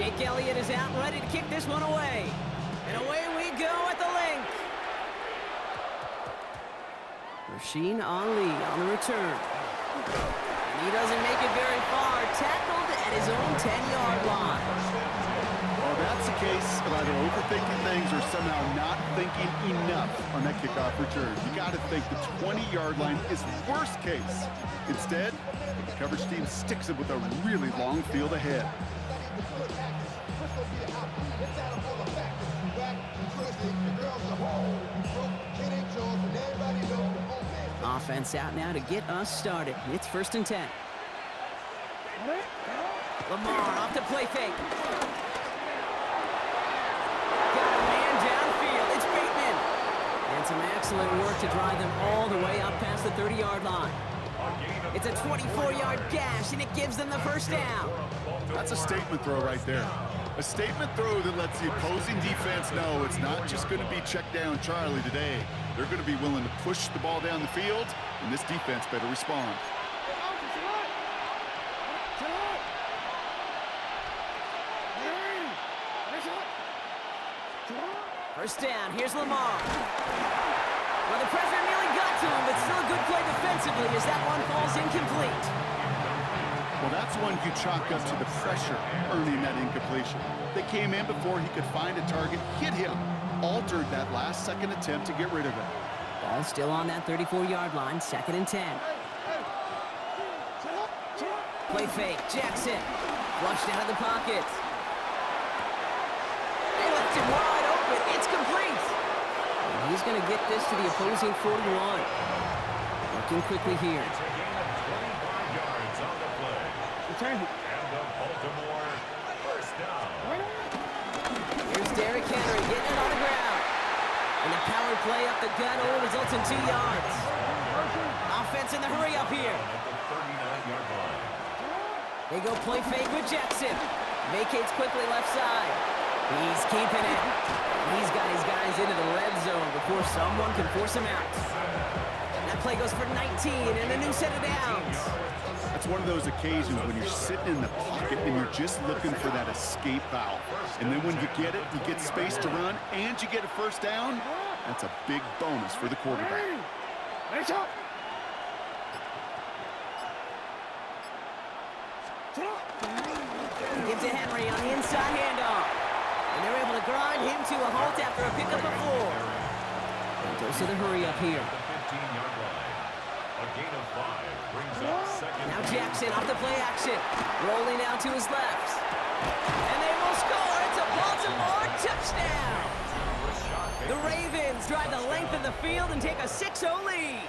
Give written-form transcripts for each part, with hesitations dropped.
Jake Elliott is out and ready to kick this one away. And away we go at the link. Rasheen Ali on the return. And he doesn't make it very far. Tackled at his own 10-yard line. Well, that's the case of either overthinking things or somehow not thinking enough on that kickoff return. You got to think the 20-yard line is worst case. Instead, the coverage team sticks it with a really long field ahead. Offense out now to get us started. It's 1st and 10. Lamar off to play fake. Got a man downfield. It's Bateman. And some excellent work to drive them all the way up past the 30-yard line. It's a 24-yard gash, and it gives them the first down. That's a statement throw right there. A statement throw that lets the opposing defense know it's not just going to be check down Charlie today. They're going to be willing to push the ball down the field, and this defense better respond. First down, here's Lamar. Well, the pressure nearly got to him, but still a good play defensively as that one falls incomplete. Well, that's one you chalk up to the pressure earning that incompletion. They came in before he could find a target, hit him, altered that last-second attempt to get rid of it. Ball still on that 34-yard line, 2nd and 10. Play fake, Jackson. Flushed out of the pocket. They left him wide open. It's complete. And he's going to get this to the opposing 41. Working quickly here. Here's Derrick Henry getting it on the ground. And the power play up the gut only results in 2 yards. Offense in the hurry up here. They go play fake with Jackson. Vacates quickly left side. He's keeping it. He's got his guys into the red zone before someone can force him out. That play goes for 19 and a new set of downs. That's one of those occasions when you're sitting in the pocket and you're just looking for that escape valve. And then when you get it, you get space to run, and you get a first down. That's a big bonus for the quarterback. He gives to Henry on the inside handoff. And they're able to grind him to a halt after a pickup of 4. And goes to the hurry up here. Now Jackson off the play action. Rolling out to his left. And they will score. It's a Baltimore touchdown. The Ravens drive the length of the field and take a 6-0 lead.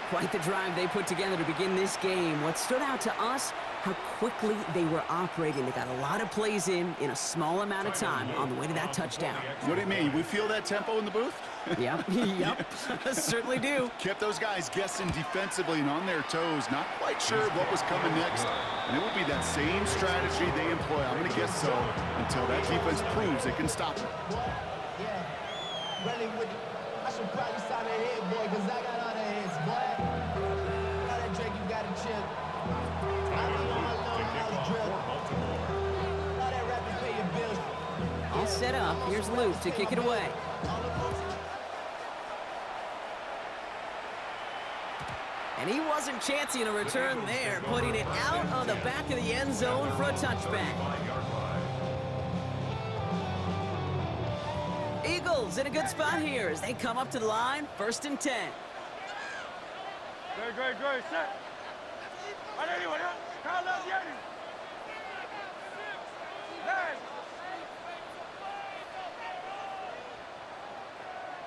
Quite the drive they put together to begin this game. What stood out to us, how quickly they were operating. They got a lot of plays in a small amount of time on the way to that touchdown. What do you mean? We feel that tempo in the booth? Yep, certainly do. Kept those guys guessing defensively and on their toes, not quite sure what was coming next. And it will be that same strategy they employ, I'm going to guess so, until that defense proves they can stop it. Yeah, really with I should probably sign a head, boy, because I got all the heads, boy. Now that Drake, you got a chip. I be on my little Molly drill. All that rapping, pay your bills. All set up. Here's Luke to kick it away. And he wasn't chancing a return there, putting it out on the back of the end zone for a touchback. Eagles in a good spot here as they come up to the line, 1st and 10. Great, set.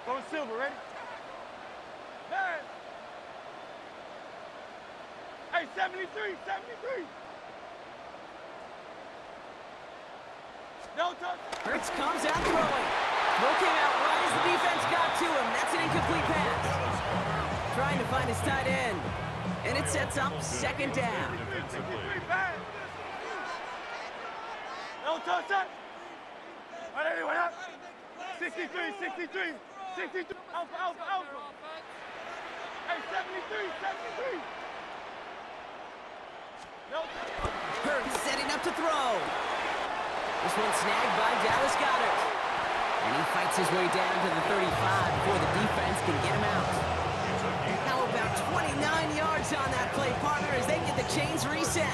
Go Silver, ready? Man. Hey, 73. No touch. Hurts comes out throwing. Throw came out right as the defense got to him. That's an incomplete pass. Trying to find his tight end. And it sets up 2nd down. No touch. All right, anyone up? 63. Alpha. Hey, 73. No touch. Hurts setting up to throw. This one snagged by Dallas Goedert. And he fights his way down to the 35 before the defense can get him out. How about 29 yards on that play, partner, as they get the chains reset?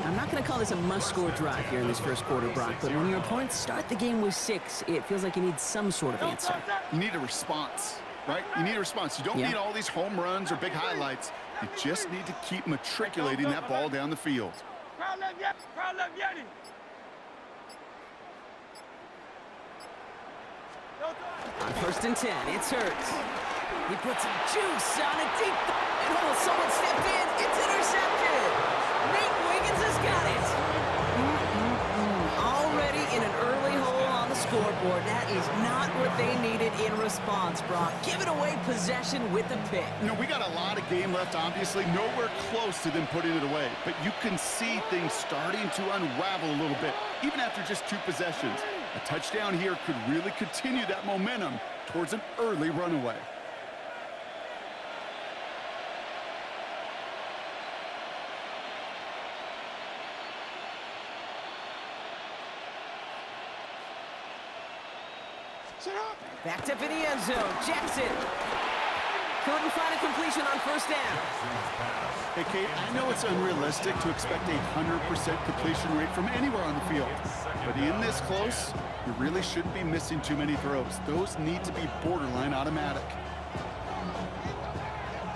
I'm not going to call this a must-score drive here in this first quarter, Brock, but when your opponents start the game with 6, it feels like you need some sort of answer. You need a response, right? You need a response. You don't need all these home runs or big highlights. You just need to keep matriculating that ball down the field. Crowd left Yeti. Crowd left Yeti. No touch. On 1st and 10, it's Hurts. He puts some juice on a deep, and someone stepped in. It's intercepted. Nate Wiggins has got it. Already in an early hole on the scoreboard. That is not what they needed in response, Brock. Giving away possession with the pick. You know, we got a lot of game left, obviously. Nowhere close to them putting it away. But you can see things starting to unravel a little bit, even after just 2 possessions. A touchdown here could really continue that momentum towards an early runaway. Backed up in the end zone. Jackson couldn't find a completion on 1st down. Hey, Kate, I know it's unrealistic to expect a 100% completion rate from anywhere on the field. But in this close, you really shouldn't be missing too many throws. Those need to be borderline automatic.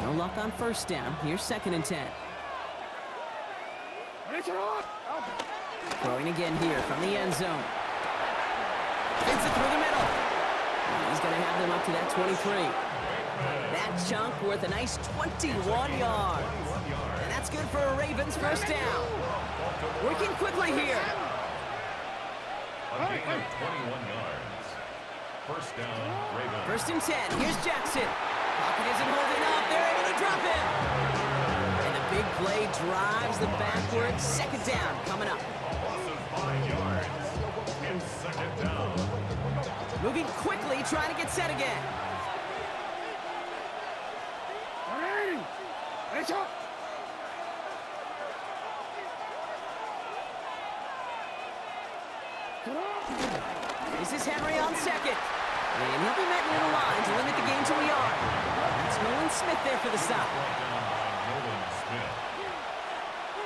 No luck on 1st down. Here's 2nd and 10. Throwing again here from the end zone. Fits it through the middle. He's going to have them up to that 23. That chunk worth a nice 21 yards. And that's good for a Ravens 1st down. Working quickly here. A gain of 21 yards. 1st down, Ravens. 1st and 10. Here's Jackson. Pocket isn't holding up. They're able to drop him. And the big play drives them backwards. 2nd down coming up. Loss of 5 yards. It's 2nd down. Moving quickly, trying to get set again. This is Henry on 2nd. And he'll be met near the line to limit the gain to a yard. That's Nolan Smith there for the stop. Nolan Smith.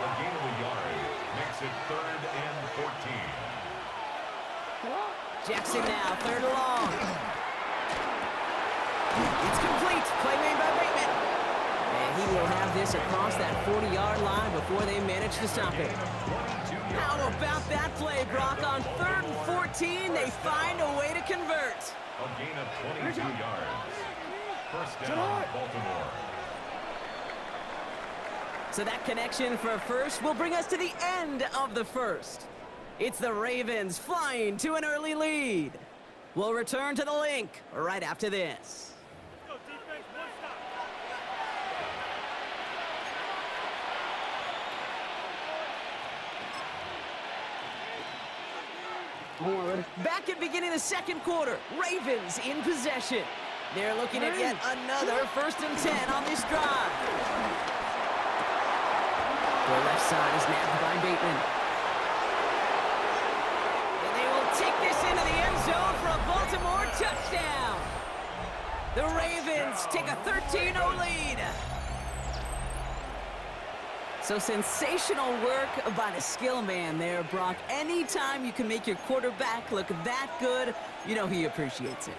A gain of a yard makes it 3rd and 14. Jackson now, 3rd and long. It's complete. Play made by Bateman. And he will have this across that 40-yard line before they manage to stop it. How about that play, Brock? On 3rd and 14, they find a way to convert. A gain of 22 yards. 1st down, Baltimore. So that connection for a first will bring us to the end of the first. It's the Ravens flying to an early lead. We'll return to the link right after this. Go defense, 1 stop. Back at beginning of the 2nd quarter, Ravens in possession. They're looking at yet another 1st and 10 on this drive. The left side is nabbed by Bateman. And they will take this into the end zone for a Baltimore touchdown. The Ravens take a 13-0 lead. So sensational work by the skill man there, Brock. Anytime you can make your quarterback look that good, you know he appreciates it.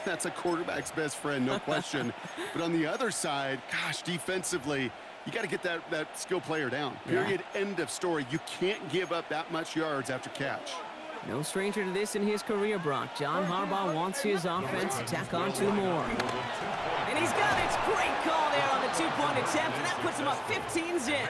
That's a quarterback's best friend, no question. But on the other side, gosh, defensively, you got to get that skill player down. Period. End of story. You can't give up that much yards after catch. No stranger to this in his career, Brock. John Harbaugh wants his offense to tack on 2 more. And he's got it. Great call there on the 2-point attempt, and that puts him up 15 zip.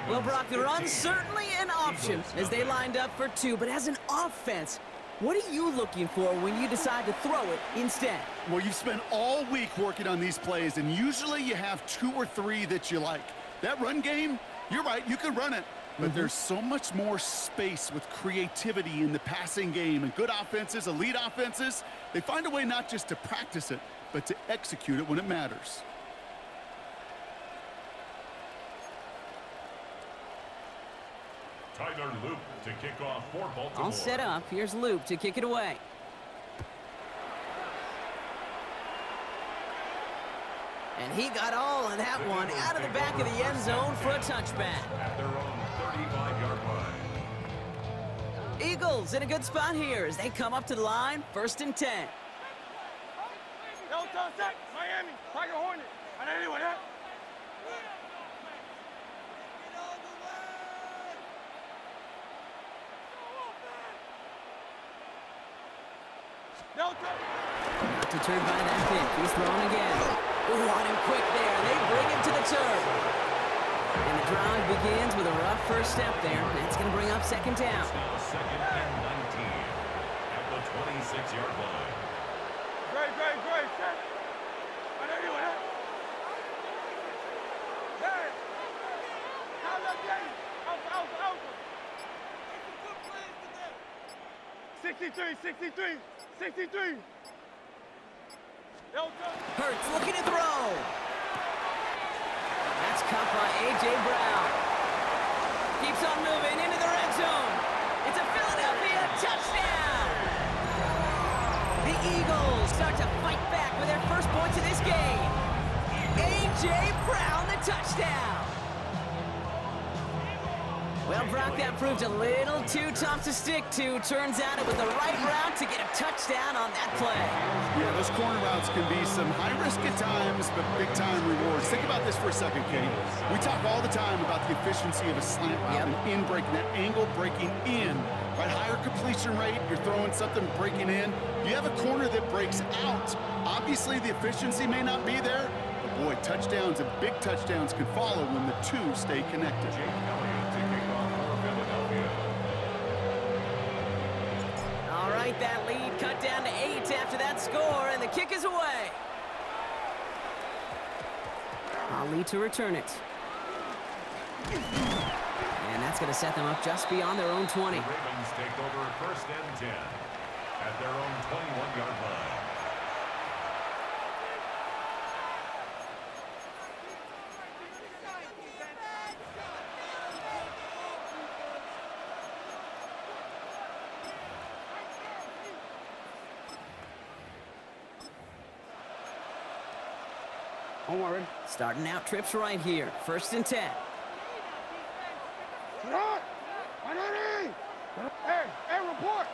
Well, Brock, the run's certainly an option as they lined up for 2, but as an offense, what are you looking for when you decide to throw it instead? Well, you've spent all week working on these plays, and usually you have 2 or 3 that you like. That run game, you're right, you can run it. But there's so much more space with creativity in the passing game. And good offenses, elite offenses, they find a way not just to practice it, but to execute it when it matters. Tyler Loop to kick off for Baltimore. All set up. Here's Loop to kick it away. And he got all of that one out of the back of the end zone for a touchback. At their own 35-yard line. Eagles in a good spot here as they come up to the line, 1st and 10. Delta set, Miami, Tiger Hornet. I don't know what that. Delta. Not deterred by that pick. He's thrown again. Ooh, on him quick there. They bring him to the turf. And the drive begins with a rough first step there. That's going to bring up 2nd down. It's now 2nd and 19 at the 26-yard line. Great, set. I know you what that. Hey. Now look, Jenny. Alpha. 63. Delta. Hurts looking to throw. That's caught by A.J. Brown. Keeps on moving into the red zone. It's a Philadelphia touchdown. The Eagles start to fight back with their first points of this game. A.J. Brown, the touchdown. Well, Brock, that proved a little too tough to stick to. Turns out it was the right route to get a touchdown on that play. Yeah, those corner routes can be some high risk at times, but big-time rewards. Think about this for a second, Kate. We talk all the time about the efficiency of a slant route and in breaking, that angle breaking in. Right, higher completion rate, you're throwing something breaking in. You have a corner that breaks out. Obviously, the efficiency may not be there, but boy, touchdowns and big touchdowns can follow when the two stay connected. Jake Elliott to kick off for Philadelphia. All right, that lead cut down to 8 after that score, and the kick is away. Ali to return it. And that's going to set them up just beyond their own 20. The Ravens take over 1st and 10 at their own 21-yard line. Don't worry. Starting out trips right here, 1st and 10. Hey, report.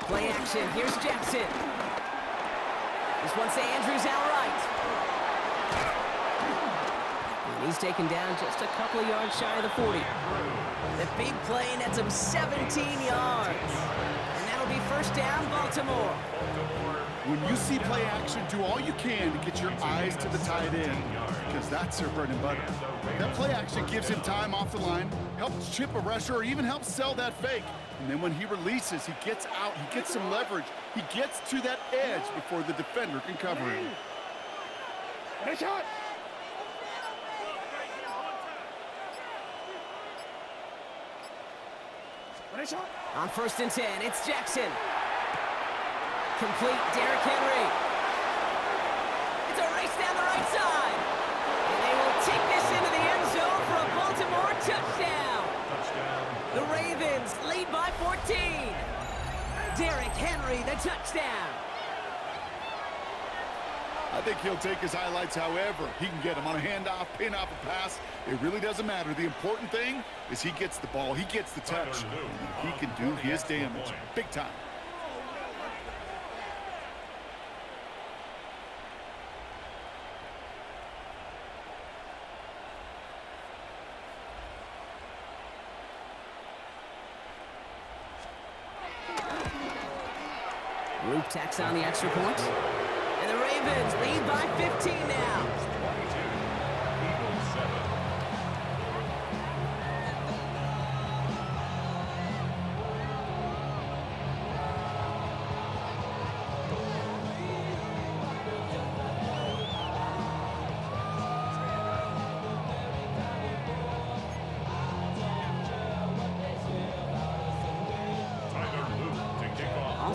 Play action, here's Jackson. This one's to Andrews outright. And he's taken down just a couple of yards shy of the 40. The big play nets him 17 yards. And that'll be 1st down, Baltimore. When you see play action, do all you can to get your eyes to the tight end, because that's their bread and butter. That play action gives him time off the line, helps chip a rusher, or even helps sell that fake. And then when he releases, he gets out, he gets some leverage. He gets to that edge before the defender can cover him. Nice shot. On 1st and 10, it's Jackson. Complete, Derrick Henry. It's a race down the right side. And they will take this into the end zone for a Baltimore touchdown. The Ravens lead by 14. Derrick Henry, the touchdown. I think he'll take his highlights however he can get them on a handoff, pin off a pass. It really doesn't matter. The important thing is he gets the ball, he gets the touch. He can do his damage big time. Luke tacks on the extra point. And the Ravens lead by 15 now. 22, Eagles 7.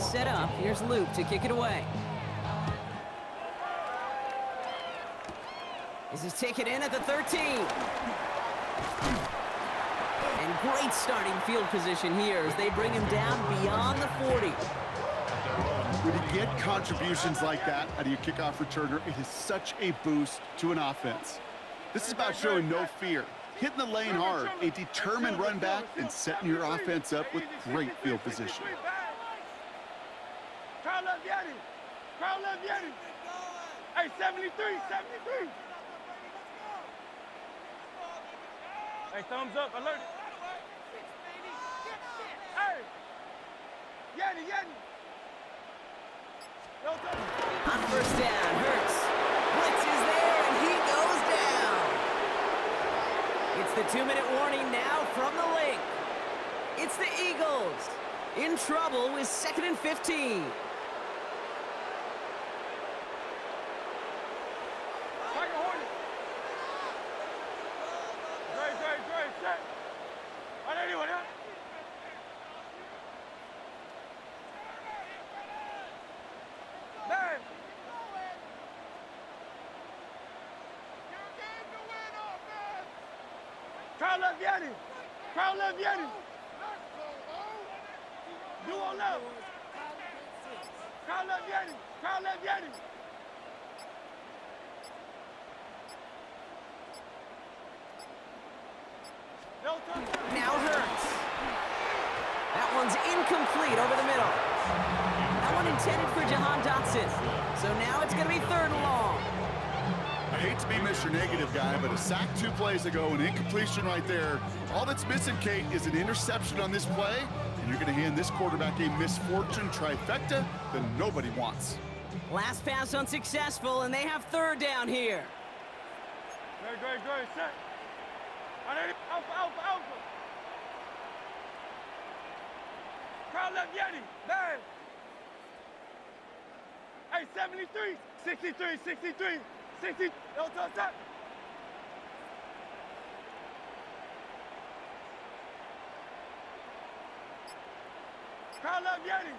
set up. Here's Luke to kick it away. This is taken in at the 13. And great starting field position here as they bring him down beyond the 40. When you get contributions like that out of your kickoff returner, it is such a boost to an offense. This is about showing no fear, hitting the lane hard, a determined run back, and setting your offense up with great field position. Crowd love Yeti. Crowd love Yeti. Hey, 73, 73. Hey, thumbs up, alert. Hey, Yeti, Yeti. On first down, Hurts. Blitz is there, and he goes down. It's the 2-minute warning now from the link. It's the Eagles in trouble with 2nd and 15. Crowd love Yeti. Crowd love Yeti. Duo love. Crowd love Yeti. Crowd love Yeti. Now Hurts. That one's incomplete over the middle. That one intended for Jahan Dotson. So now it's going to be 3rd and long. I hate to be Mr. Negative guy, but a sack 2 plays ago, an incompletion right there. All that's missing, Kate, is an interception on this play, and you're going to hand this quarterback a misfortune trifecta that nobody wants. Last pass unsuccessful, and they have 3rd down here. Great, set. Alpha. Crowd left Yeti. Bang. Hey, 73, 63. 60. No, touch. Crowd love Yeti.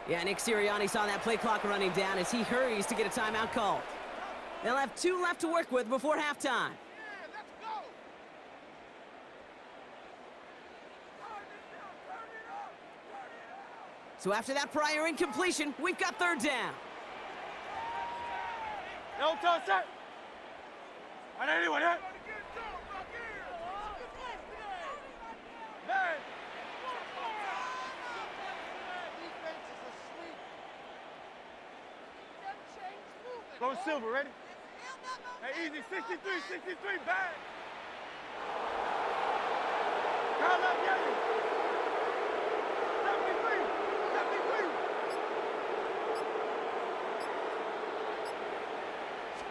Yeah, Nick Sirianni saw that play clock running down as he hurries to get a timeout called. They'll have 2 left to work with before halftime. So after that prior incompletion, we've got 3rd down. No touch that. On anyone, huh? Man. Go Silver, ready? Hey, easy, 63, back. Crowd love Yeti. 73.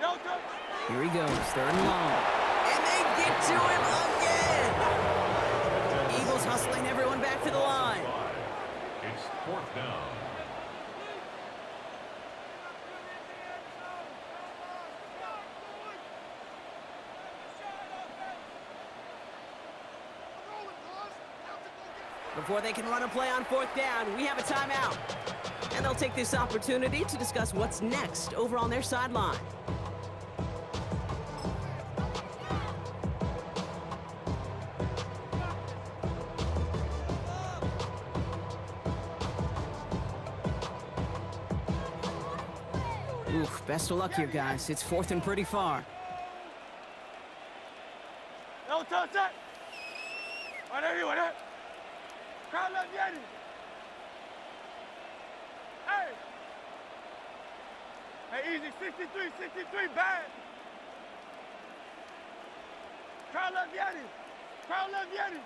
No touch. Here he goes, 3rd and long. And they get to him again! Eagles hustling everyone back to the line. It's 4th down. Before they can run a play on 4th down, we have a timeout. And they'll take this opportunity to discuss what's next over on their sideline. Oof, best of luck here, guys. It's 4th and pretty far. No touch that. On anyone, huh? Crowd love Yeti. Hey, easy, 63, back. Crowd love Yeti. Crowd love Yeti.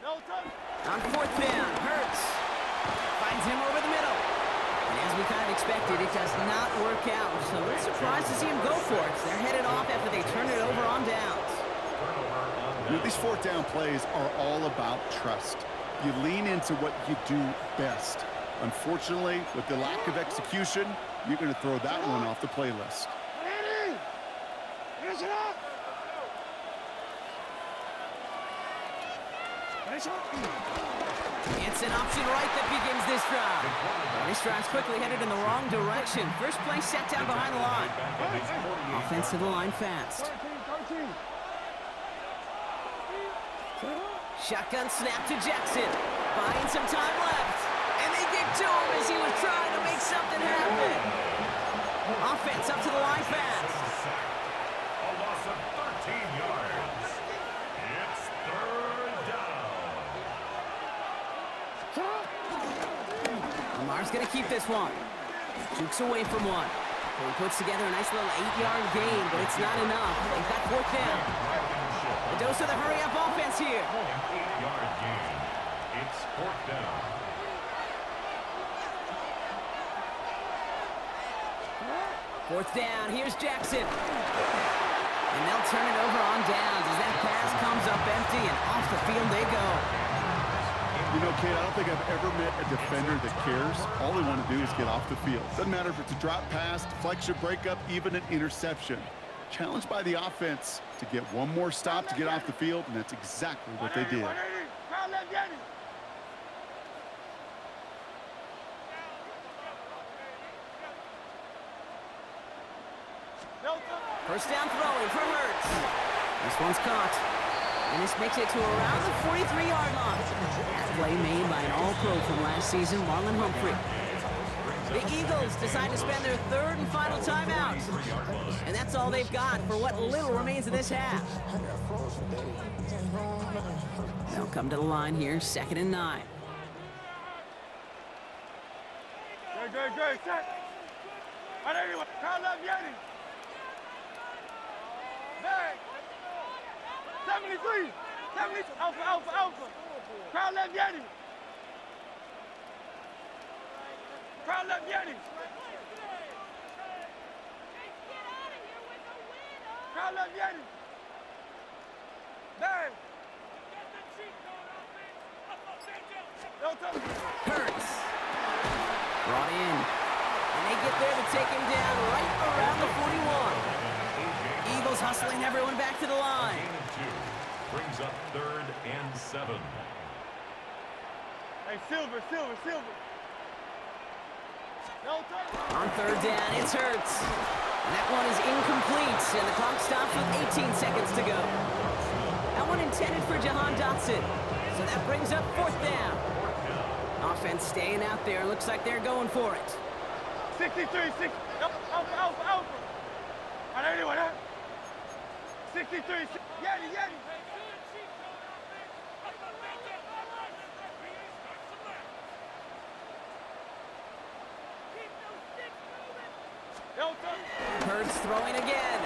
No touch. On 4th down, Hurts finds him over the middle. And as we kind of expected, it does not work out. So a little surprised to see him go for it. They're headed off after they turn it over on downs. You know, these 4th down plays are all about trust. You lean into what you do best. Unfortunately, with the lack of execution, you're going to throw that one off the playlist. It's an option right that begins this drive. This drive's quickly headed in the wrong direction. First play set down behind the line. Offense to the line fast. Shotgun snap to Jackson. Buying some time left. And they get to him as he was trying to make something happen. Offense up to the line fast. A loss of 13 yards. It's third down. Lamar's going to keep this one. Jukes away from one. So he puts together a nice little 8-yard gain, but it's not enough. They've got fourth down. The dose of the hurry-up offense here. An 8-yard gain. It's fourth down. Fourth down, here's Jackson. And they'll turn it over on downs as that pass comes up empty and off the field they go. You know, Kate, I don't think I've ever met a defender that cares. All they want to do is get off the field. Doesn't matter if it's a drop pass, deflection, breakup, even an interception. Challenged by the offense to get one more stop to get off the field, and that's exactly what they did. First down throwing for Hurts. This one's caught. And this makes it to around the 43-yard line. Play made by an All-Pro from last season, Marlon Humphrey. The Eagles decide to spend their third and final timeout. And that's all they've got for what little remains of this half. They'll come to the line here, 2nd and 9. Good. Set. Right anyway. Carl left Yanni. Bang. 73. Alpha. Crowd left Yanni. Crowd left Yanni. Crowd left Yanni. Bang. Hurts. Brought in. And they get there to take him down right around the 41. Eagles hustling everyone back to the line. Gain of 2 brings up 3rd and 7. Hey, Silver. No touch. On 3rd down, it's Hurts. And that one is incomplete, and the clock stops with 18 seconds to go. That one intended for Jahan Dotson. So that brings up 4th down. Offense staying out there. Looks like they're going for it. 63, 6. Alpha. Right anyway, that. 63, 6. Yanni. Hurts throwing again.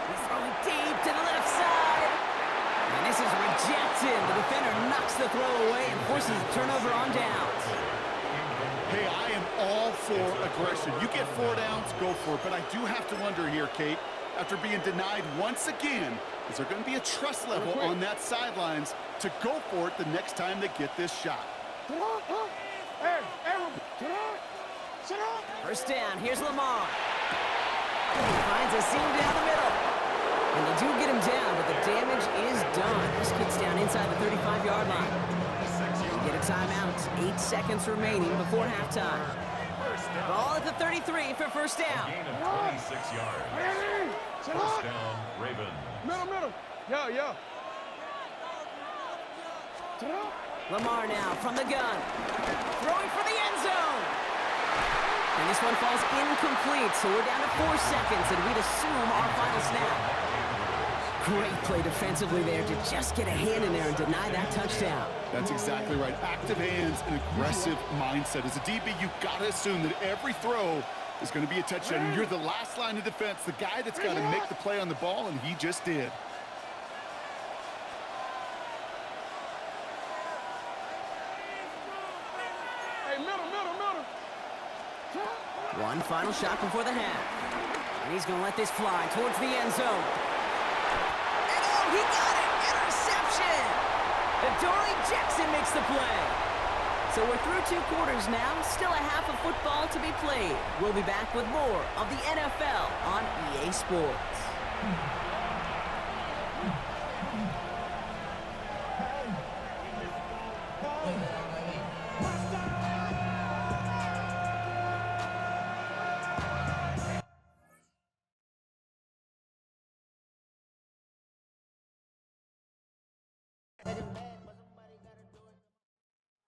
He's throwing deep to the left side. And this is rejected. The defender knocks the throw away and forces a turnover on downs. Hey, I am all for aggression. You get 4 downs, go for it. But I do have to wonder here, Kate, after being denied once again, is there going to be a trust level on that sidelines to go for it the next time they get this shot? First down, here's Lamar. He finds a seam down the middle. And they do get him down, but the damage is done. This kid's down inside the 35-yard line. They get a timeout. 8 seconds remaining before halftime. Ball at the 33 for first down. Gain of 26 yards. First down, Ravens. Middle. Yo. Lamar now from the gun. Throwing for the end zone. And this one falls incomplete, so we're down to 4 seconds, and we'd assume our final snap. Great play defensively there to just get a hand in there and deny that touchdown. That's exactly right. Active hands and aggressive mindset. As a DB, you've got to assume that every throw is going to be a touchdown. And you're the last line of defense, the guy that's got to make the play on the ball, and he just did. Hey, middle. One final shot before the half. And he's going to let this fly towards the end zone. And oh, he got it! Interception! Adoree Jackson makes the play. So we're through 2 quarters now, still a half of football to be played. We'll be back with more of the NFL on EA Sports. Hey.